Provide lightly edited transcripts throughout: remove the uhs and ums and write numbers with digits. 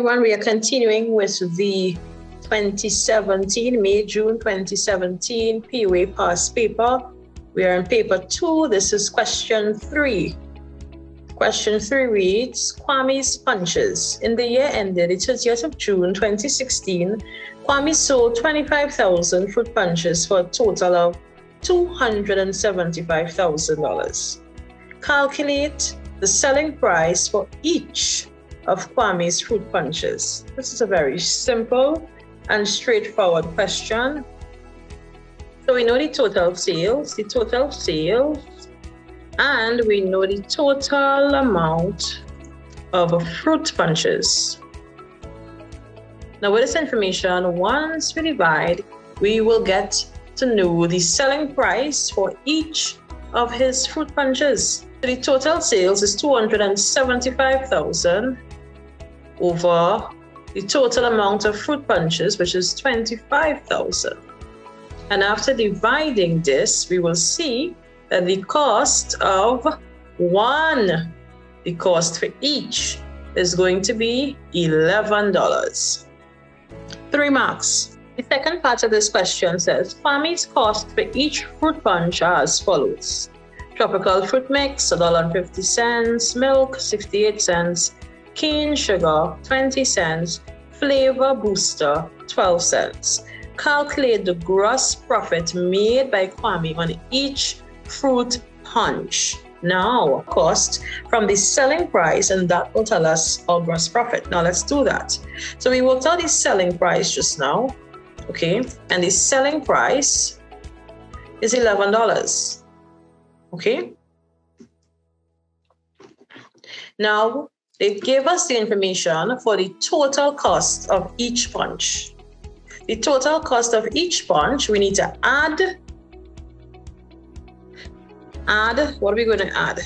Everyone, we are continuing with the 2017, May-June 2017 POA past paper. We are in paper 2. This is question 3. Question 3 reads, Kwame's punches. In the year ended the 30th of June 2016, Kwame sold 25,000 fruit punches for a total of $275,000. Calculate the selling price for each of Kwame's fruit punches. This is a very simple and straightforward question. So we know the total sales, and we know the total amount of fruit punches. Now with this information, once we divide, we will get to know the selling price for each of his fruit punches. The total sales is $275,000 over the total amount of fruit punches, which is $25,000. And after dividing this, we will see that the cost for each is going to be $11. 3 marks. The second part of this question says, Kwame's cost for each fruit punch are as follows. Tropical fruit mix, $1.50, milk, 68 cents, cane sugar, 20 cents, flavor booster, 12 cents. Calculate the gross profit made by Kwame on each fruit punch. Now, cost from the selling price, and that will tell us our gross profit. Now, let's do that. So we worked out the selling price just now, okay? And the selling price is $11, okay? Now, it gave us the information for the total cost of each punch. The total cost of each punch, we need to add, what are we going to add?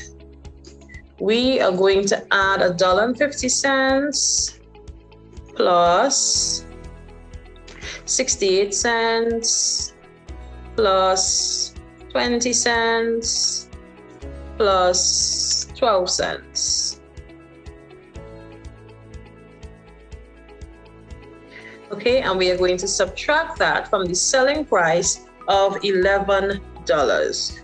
We are going to add $1.50 plus 68 cents plus 20 cents plus 12 cents. Okay, and we are going to subtract that from the selling price of $11.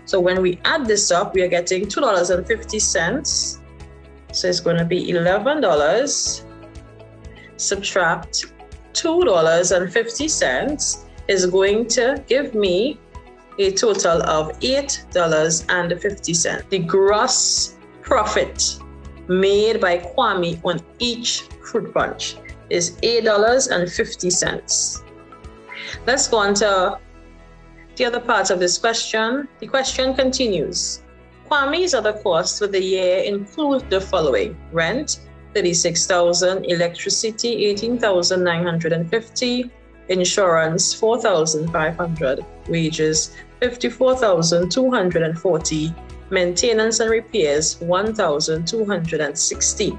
So when we add this up, we are getting $2.50. So it's going to be $11 subtract $2.50 is going to give me a total of $8.50. The gross profit made by Kwame on each fruit punch is $8.50. Let's go on to the other part of this question. The question continues. Kwame's other costs for the year include the following: rent, $36,000, electricity, $18,950, insurance, $4,500, wages, $54,240, maintenance and repairs, $1,260.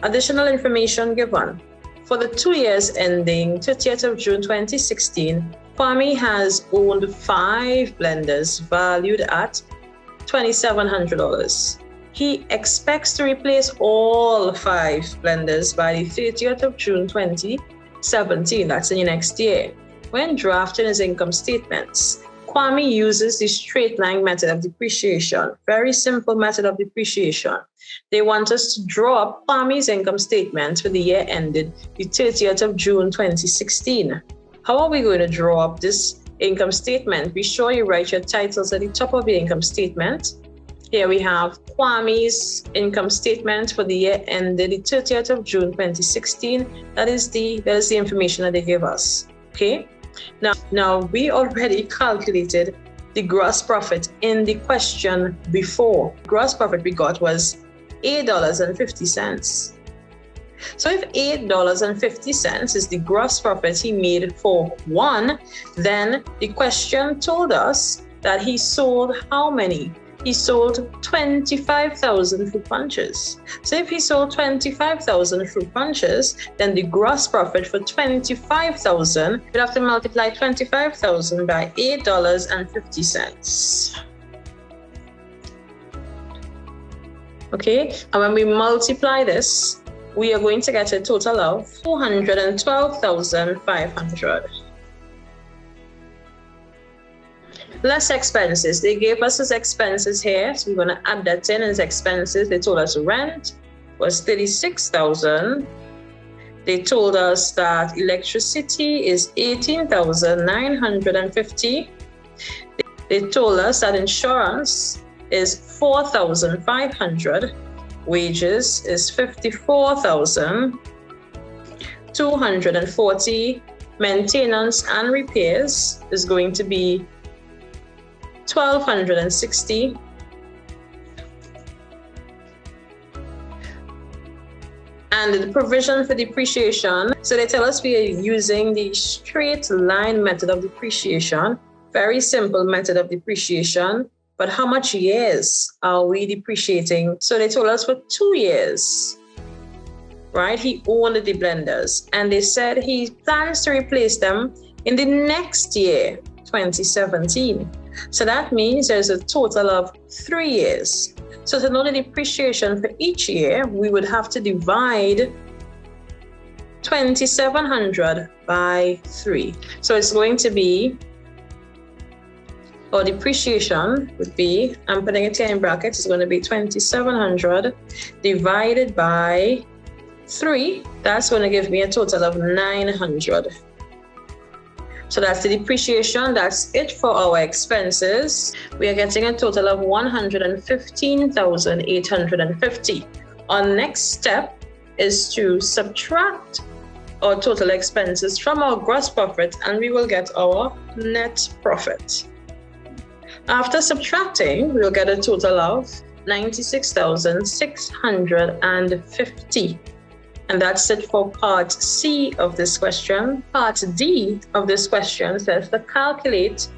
Additional information given. For the 2 years ending 30th of June 2016, Kwame has owned 5 blenders valued at $2,700. He expects to replace all 5 blenders by the 30th of June 2017, that's in the next year. When drafting his income statements, Kwame uses the straight line method of depreciation, very simple method of depreciation. They want us to draw up Kwame's income statement for the year ended the 30th of June 2016. How are we going to draw up this income statement? Be sure you write your titles at the top of the income statement. Here we have Kwame's income statement for the year ended the 30th of June 2016. That is the information that they give us. Okay. Now we already calculated the gross profit in the question before. Gross profit we got was $8.50. So if $8.50 is the gross profit he made for one, then the question told us that he sold how many? He sold 25,000 fruit punches. So if he sold 25,000 fruit punches, then the gross profit for 25,000, we'd have to multiply 25,000 by $8.50. Okay, and when we multiply this we are going to get a total of 212,500. Less expenses. They gave us as expenses here, so we're going to add that in as expenses. They told us rent was 36,000. They told us that electricity is 18,950. They told us that insurance is 4,500. Wages is 54,240. Maintenance and repairs is going to be 1,260. And the provision for depreciation. So they tell us we are using the straight line method of depreciation. Very simple method of depreciation. But how much years are we depreciating? So they told us for 2 years, right? He owned the blenders and they said he plans to replace them in the next year, 2017. So that means there's a total of 3 years. So to know the depreciation for each year, we would have to divide 2,700 by 3. So it's going to be, or depreciation would be, I'm putting it here in brackets, it's going to be 2,700 divided by 3. That's going to give me a total of 900. So that's the depreciation. That's it for our expenses. We are getting a total of 115,850. Our next step is to subtract our total expenses from our gross profit and we will get our net profit. After subtracting, we'll get a total of 96,650. And that's it for part C of this question. Part D of this question says to calculate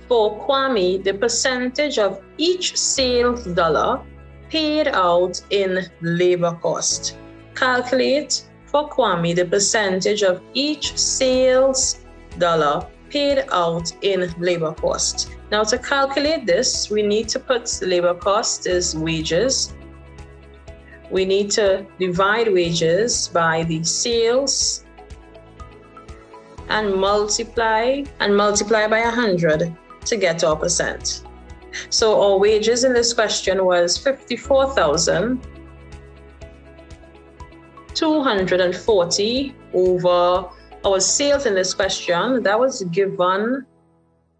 for Kwame the percentage of each sales dollar paid out in labor cost. Calculate for Kwame the percentage of each sales dollar paid out in labor cost. Now to calculate this, we need to put labor cost as wages. We need to divide wages by the sales and multiply by 100 to get our percent. So our wages in this question was 54,240 over our sales in this question. That was given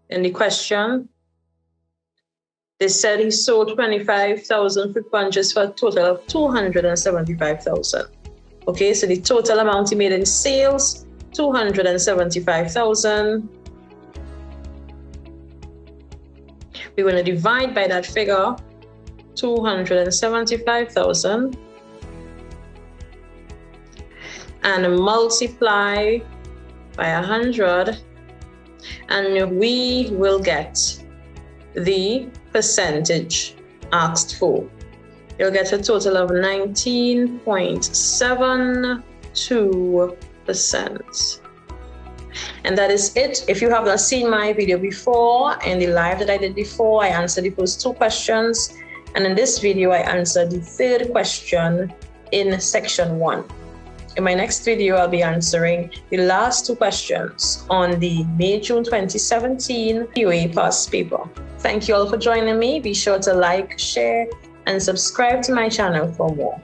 in the question. They said he sold 25,000 fruit punches for a total of 275,000. Okay, so the total amount he made in sales, 275,000. We're going to divide by that figure, 275,000, and multiply by 100, and we will get the percentage asked for. You'll get a total of 19.72%. And that is it. If you have not seen my video before, in the live that I did before, I answered the first 2 questions. And in this video, I answered the 3rd question in section 1. In my next video, I'll be answering the last 2 questions on the May-June 2017 POA past paper. Thank you all for joining me. Be sure to like, share, and subscribe to my channel for more.